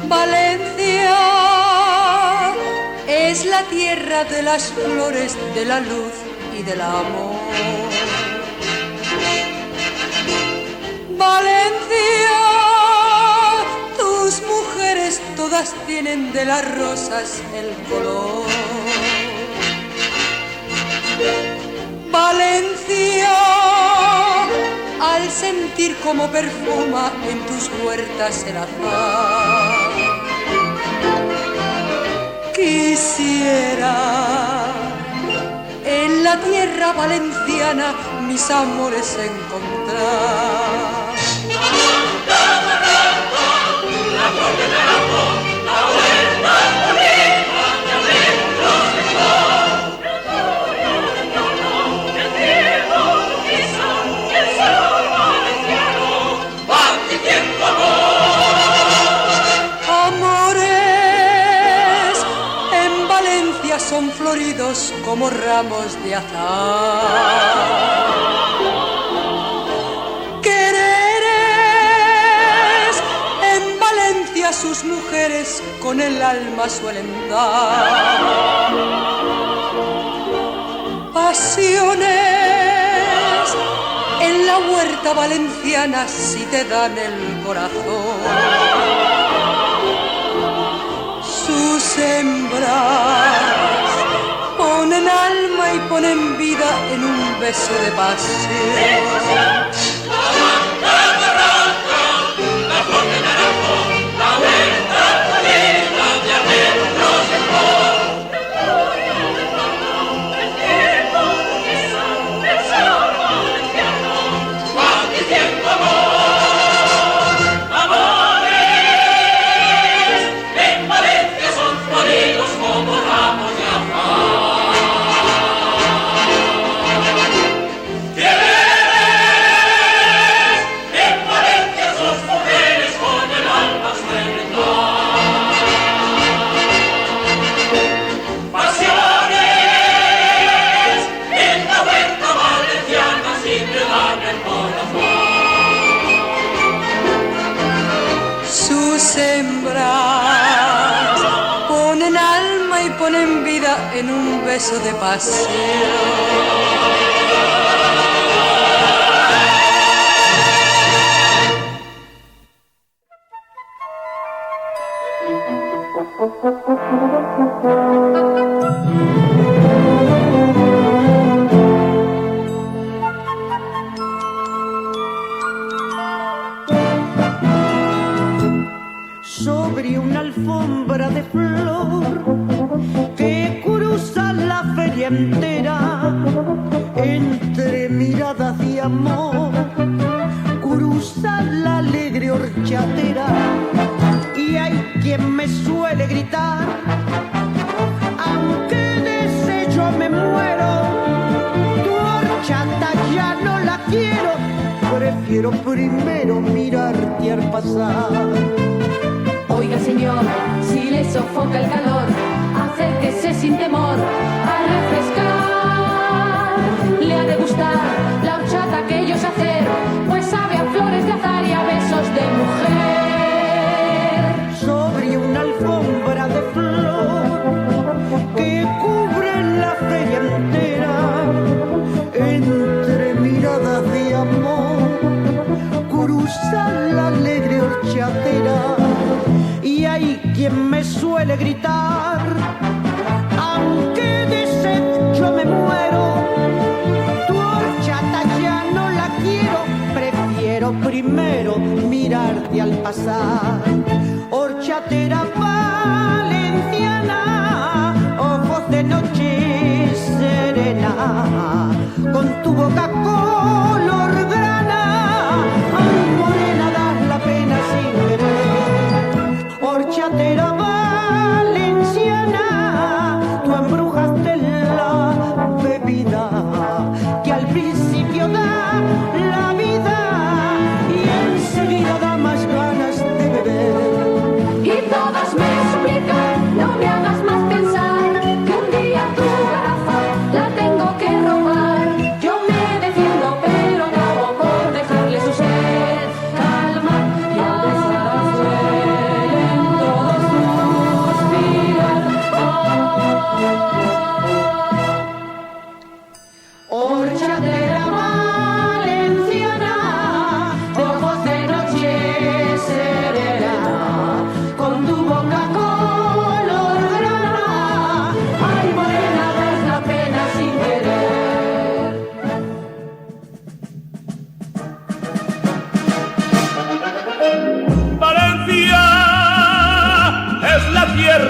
Valencia es la tierra de las flores, de la luz y del amor. Valencia, tus mujeres todas tienen de las rosas el color. Valencia, al sentir como perfuma en tus huertas el azar, quisiera en la tierra valenciana mis amores encontrar. Son floridos como ramos de azahar. Quereres en Valencia sus mujeres con el alma suelen dar. Pasiones en la huerta valenciana si te dan el corazón. Sus hembras ponen alma y ponen vida en un beso de pasión. Hembras ponen alma y ponen vida en un beso de pasión. Sobre una alfombra de flor que cruza la feria entera, entre miradas de amor, cruza la alegre horchatera. Y hay quien me suele gritar, aunque de ese yo me muero, tu horchata ya no la quiero, prefiero primero mirarte al pasar. Oiga señor, si le sofoca el calor, acérquese sin temor a refrescar. Le ha de gustar la horchata que yo sé hacer, pues sabe a flores de azar y a besos de mujer. Sobre una alfombra de flor que cubre la feria entera, entre miradas de amor, cruza la alegre horchatera. Y hay quien me suele gritar, aunque de sed yo me muero, tu horchata ya no la quiero, prefiero primero mirarte al pasar. Horchatera valenciana, ojos de noche serena, con tu boca color grana, ay morena, das la pena sin querer. Horchatera valenciana, tú embrujaste la bebida que al principio da la vida y enseguida da más ganas de beber. Y todas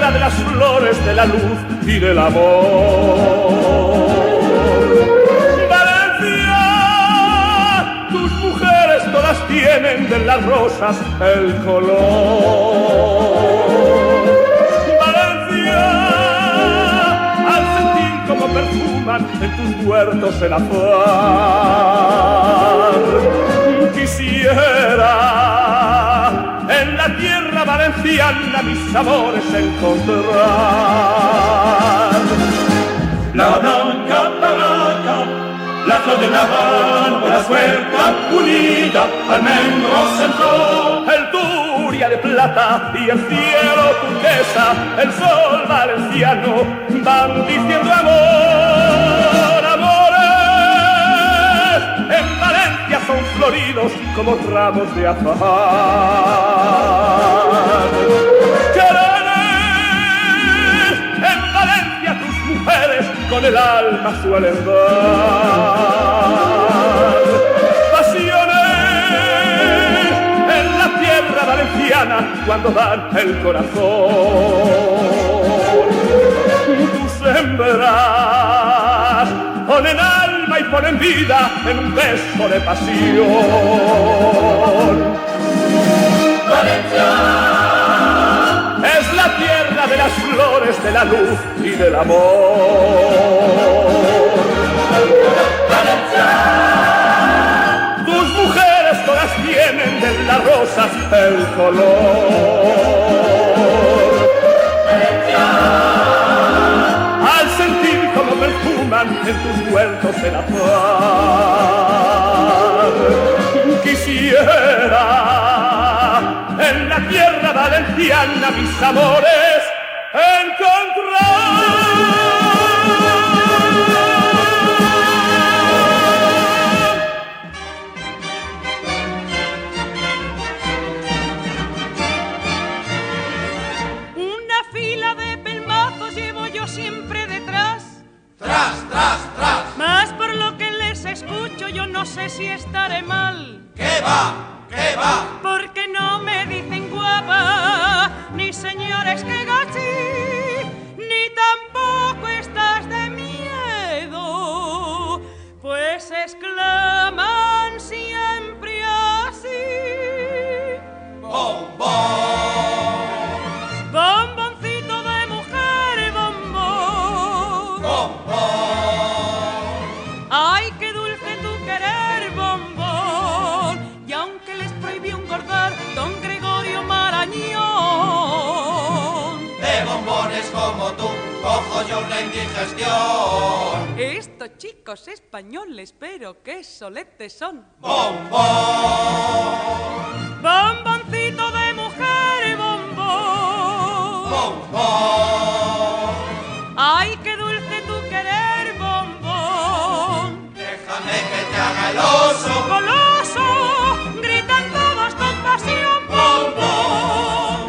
tierra de las flores, de la luz y del amor. Valencia, tus mujeres todas tienen de las rosas el color. Valencia, al sentir como perfuman en tus huertos el azahar, quisiera en la tierra valenciana mis amores encontrar. La blanca palaca, la flor de la Habana, la suerca unida, almendros entró, el turia de plata y el cielo turquesa, el sol valenciano, van diciendo amor, amores, en Valencia son floridos como ramos de azahar. Quereres, en Valencia tus mujeres con el alma suelen dar. Pasiones en la tierra valenciana cuando dan el corazón. Tú sembras, ponen alma y ponen vida en un beso de pasión. Valencia es la tierra de las flores, de la luz y del amor. Valencia, tus mujeres todas tienen de las rosas el color. Valencia, al sentir como perfuman en tus huertos el azahar, quisiera en la tierra valenciana mis amores encontrar. Una fila de pelmazos llevo yo siempre detrás. Tras, tras, tras. Mas por lo que les escucho yo no sé si estaré mal. ¿Qué va? ¿Qué va? Porque no me dicen guapa, ni señores que gachi, ni tampoco estás de miedo, pues exclaman siempre así. Bombón. Bomboncito de mujer, bombón. Bombón. Ay, qué dulce tu querer, bombón. Y aunque les prohibió engordar don Gregorio Marañón, De bombones como tú cojo yo una indigestión. estos chicos españoles, pero qué soletes son. Bombón. Bomboncito de mujer, bombón. Bombón. Ay, qué dulce tu querer, bombón. Déjame que te haga el oso. Goloso, gritan todos con pasión, bombón.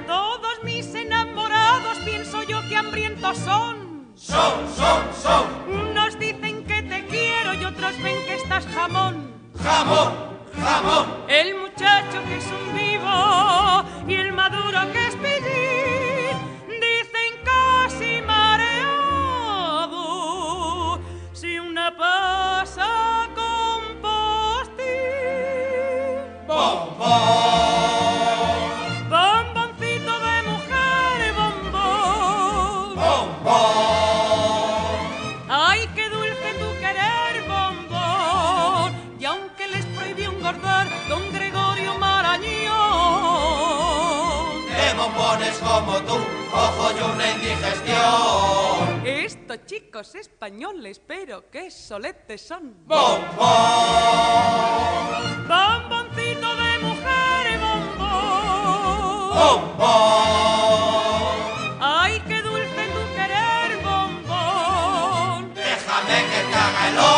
Todos mis enamorados pienso yo que hambrientos son. Son. Unos dicen que te quiero y otros ven que estás jamón. Jamón. El muchacho que es un vivo y el maduro que es pillín, dicen casi mareado, si una pasa con postín. Bombón. Bomboncito de mujer, bombón. Bombón. Ay, qué dulce tu querer, bombón. Y aunque les prohibió engordar don Gregorio Marañón, De bombones como tú cojo yo una indigestión. estos chicos españoles, pero qué soletes son. Bombón. Bomboncito de mujer, bombón. Bombón. Ay, qué dulce tu querer, bombón. Déjame que te haga el oso.